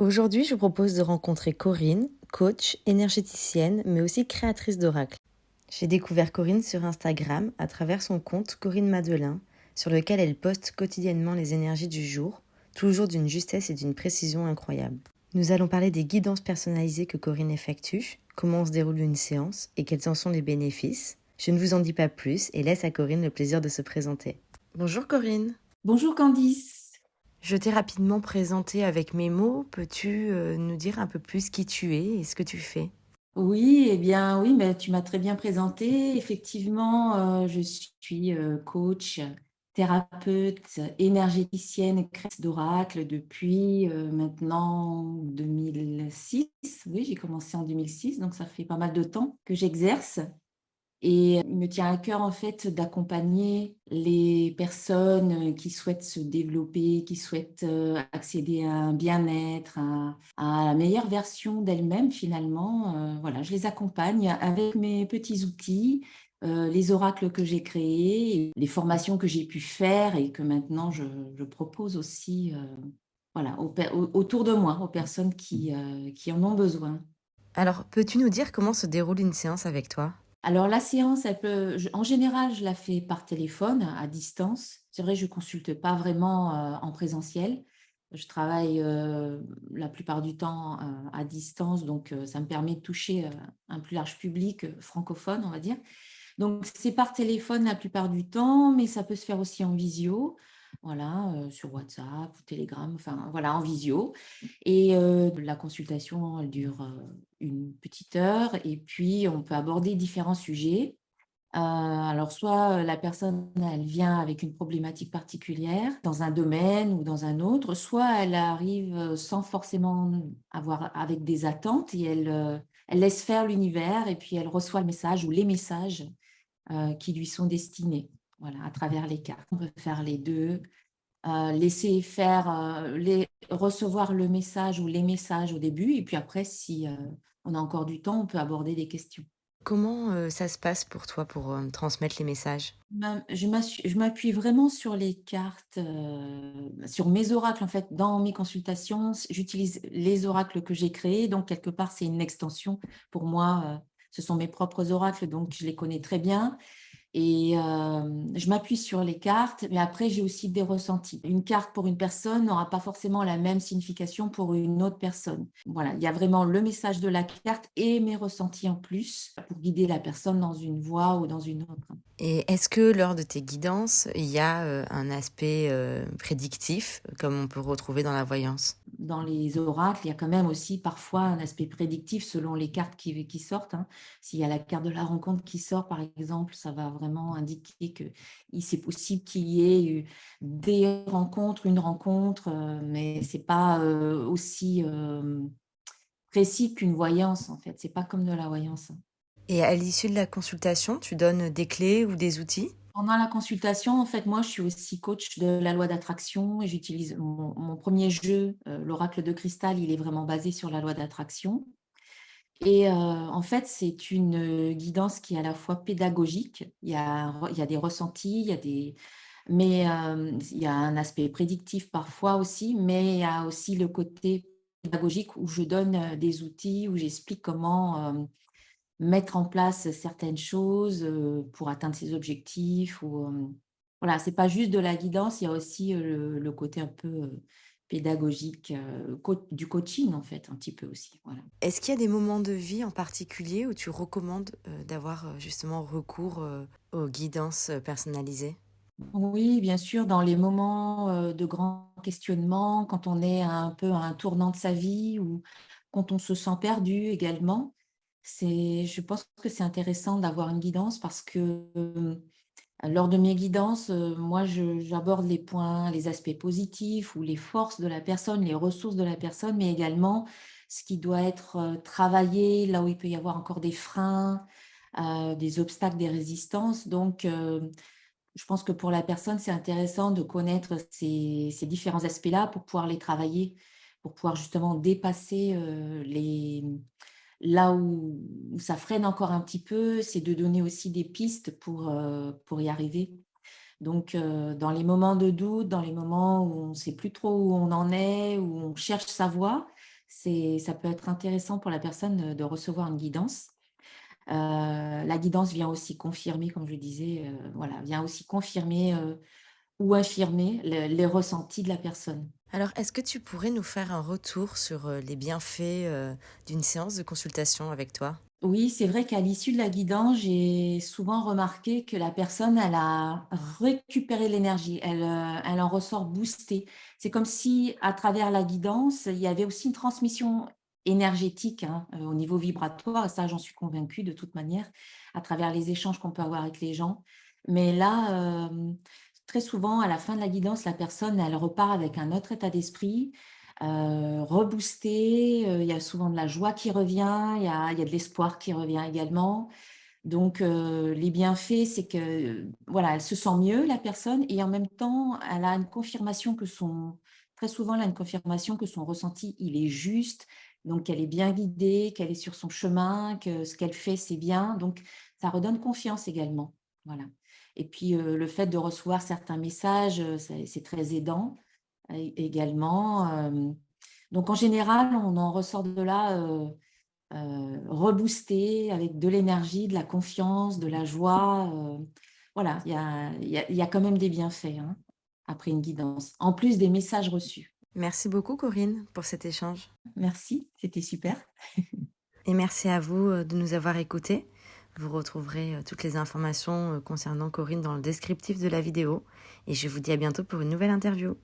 Aujourd'hui, je vous propose de rencontrer Corinne, coach, énergéticienne, mais aussi créatrice d'oracles. J'ai découvert Corinne sur Instagram à travers son compte Corinne Madelin, sur lequel elle poste quotidiennement les énergies du jour, toujours d'une justesse et d'une précision incroyables. Nous allons parler des guidances personnalisées que Corinne effectue, comment se déroule une séance et quels en sont les bénéfices. Je ne vous en dis pas plus et laisse à Corinne le plaisir de se présenter. Bonjour Corinne. Bonjour Candice. Je t'ai rapidement présenté avec mes mots. Peux-tu nous dire un peu plus qui tu es et ce que tu fais? Oui, eh bien oui, mais tu m'as très bien présenté. Effectivement, je suis coach, thérapeute, énergéticienne et créatrice d'oracle depuis maintenant 2006. Oui, j'ai commencé en 2006, donc ça fait pas mal de temps que j'exerce. Et il me tient à cœur en fait d'accompagner les personnes qui souhaitent se développer, qui souhaitent accéder à un bien-être, à la meilleure version d'elles-mêmes finalement. Voilà, je les accompagne avec mes petits outils, les oracles que j'ai créés, et les formations que j'ai pu faire et que maintenant je propose aussi voilà, autour de moi, aux personnes qui en ont besoin. Alors, peux-tu nous dire comment se déroule une séance avec toi? Alors la séance, en général, je la fais par téléphone, à distance. C'est vrai, je consulte pas vraiment en présentiel. Je travaille la plupart du temps à distance, donc ça me permet de toucher un plus large public francophone, on va dire. Donc c'est par téléphone la plupart du temps, mais ça peut se faire aussi en visio, voilà, sur WhatsApp ou Telegram, enfin voilà, en visio. Et la consultation, elle dure une petite heure et puis on peut aborder différents sujets. Alors soit la personne, elle vient avec une problématique particulière dans un domaine ou dans un autre, soit elle arrive sans forcément avoir avec des attentes et elle laisse faire l'univers et puis elle reçoit le message ou les messages qui lui sont destinés, voilà, à travers les cartes. On peut faire les 2, laisser faire, recevoir le message ou les messages au début et puis après si, on a encore du temps, on peut aborder des questions. Comment ça se passe pour toi pour transmettre les messages? Ben, je m'appuie vraiment sur les cartes, sur mes oracles en fait. Dans mes consultations, j'utilise les oracles que j'ai créés, donc quelque part, c'est une extension pour moi, ce sont mes propres oracles, donc je les connais très bien. Et je m'appuie sur les cartes, mais après j'ai aussi des ressentis. Une carte pour une personne n'aura pas forcément la même signification pour une autre personne. Voilà, il y a vraiment le message de la carte et mes ressentis en plus pour guider la personne dans une voie ou dans une autre. Et est-ce que lors de tes guidances, il y a un aspect prédictif, comme on peut retrouver dans la voyance? Dans les oracles, il y a quand même aussi parfois un aspect prédictif selon les cartes qui sortent, hein. S'il y a la carte de la rencontre qui sort, par exemple, ça va vraiment indiquer que c'est possible qu'il y ait eu des rencontres, une rencontre, mais c'est pas aussi précis qu'une voyance, en fait. C'est pas comme de la voyance, hein. Et à l'issue de la consultation, tu donnes des clés ou des outils? Pendant la consultation, en fait, moi, je suis aussi coach de la loi d'attraction et j'utilise mon premier jeu, l'oracle de cristal, il est vraiment basé sur la loi d'attraction. Et en fait, c'est une guidance qui est à la fois pédagogique. Il y a des ressentis, il y a des mais il y a un aspect prédictif parfois aussi, mais il y a aussi le côté pédagogique où je donne, des outils, où j'explique comment, mettre en place certaines choses, pour atteindre ses objectifs ou, voilà, c'est pas juste de la guidance, il y a aussi, le côté un peu, pédagogique, du coaching en fait, un petit peu aussi, voilà. Est-ce qu'il y a des moments de vie en particulier où tu recommandes d'avoir justement recours aux guidances personnalisées? Oui, bien sûr, dans les moments, de grands questionnements, quand on est un peu à un tournant de sa vie ou quand on se sent perdu également, je pense que c'est intéressant d'avoir une guidance parce que, lors de mes guidances, moi, j'aborde les points, les aspects positifs ou les forces de la personne, les ressources de la personne, mais également ce qui doit être, travaillé, là où il peut y avoir encore des freins, des obstacles, des résistances. Donc, je pense que pour la personne, c'est intéressant de connaître ces différents aspects-là pour pouvoir les travailler, pour pouvoir justement dépasser, là où ça freine encore un petit peu, c'est de donner aussi des pistes pour y arriver. Donc, dans les moments de doute, dans les moments où on ne sait plus trop où on en est, où on cherche sa voie, Ça peut être intéressant pour la personne, de recevoir une guidance. La guidance vient aussi confirmer, comme je disais, voilà, vient aussi confirmer, ou infirmer les ressentis de la personne. Alors, est-ce que tu pourrais nous faire un retour sur les bienfaits d'une séance de consultation avec toi? Oui, c'est vrai qu'à l'issue de la guidance, j'ai souvent remarqué que la personne, elle a récupéré l'énergie, elle en ressort boostée. C'est comme si, à travers la guidance, il y avait aussi une transmission énergétique, hein, au niveau vibratoire, et ça, j'en suis convaincue de toute manière, à travers les échanges qu'on peut avoir avec les gens. Mais là, très souvent, à la fin de la guidance, la personne, elle repart avec un autre état d'esprit, reboostée, il y a souvent de la joie qui revient, il y a de l'espoir qui revient également. Donc les bienfaits, c'est que, voilà, elle se sent mieux, la personne, et en même temps, elle a une confirmation que son très souvent, elle a une confirmation que son ressenti, il est juste, donc qu'elle est bien guidée, qu'elle est sur son chemin, que ce qu'elle fait, c'est bien. Donc ça redonne confiance également, voilà. Et puis, le fait de recevoir certains messages, c'est très aidant. Également, donc en général, on en ressort de là, reboosté avec de l'énergie, de la confiance, de la joie, voilà, il y a quand même des bienfaits, hein, après une guidance, en plus des messages reçus. Merci beaucoup, Corinne, pour cet échange. Merci, c'était super. Et merci à vous de nous avoir écoutés. Vous retrouverez toutes les informations concernant Corinne dans le descriptif de la vidéo. Et je vous dis à bientôt pour une nouvelle interview.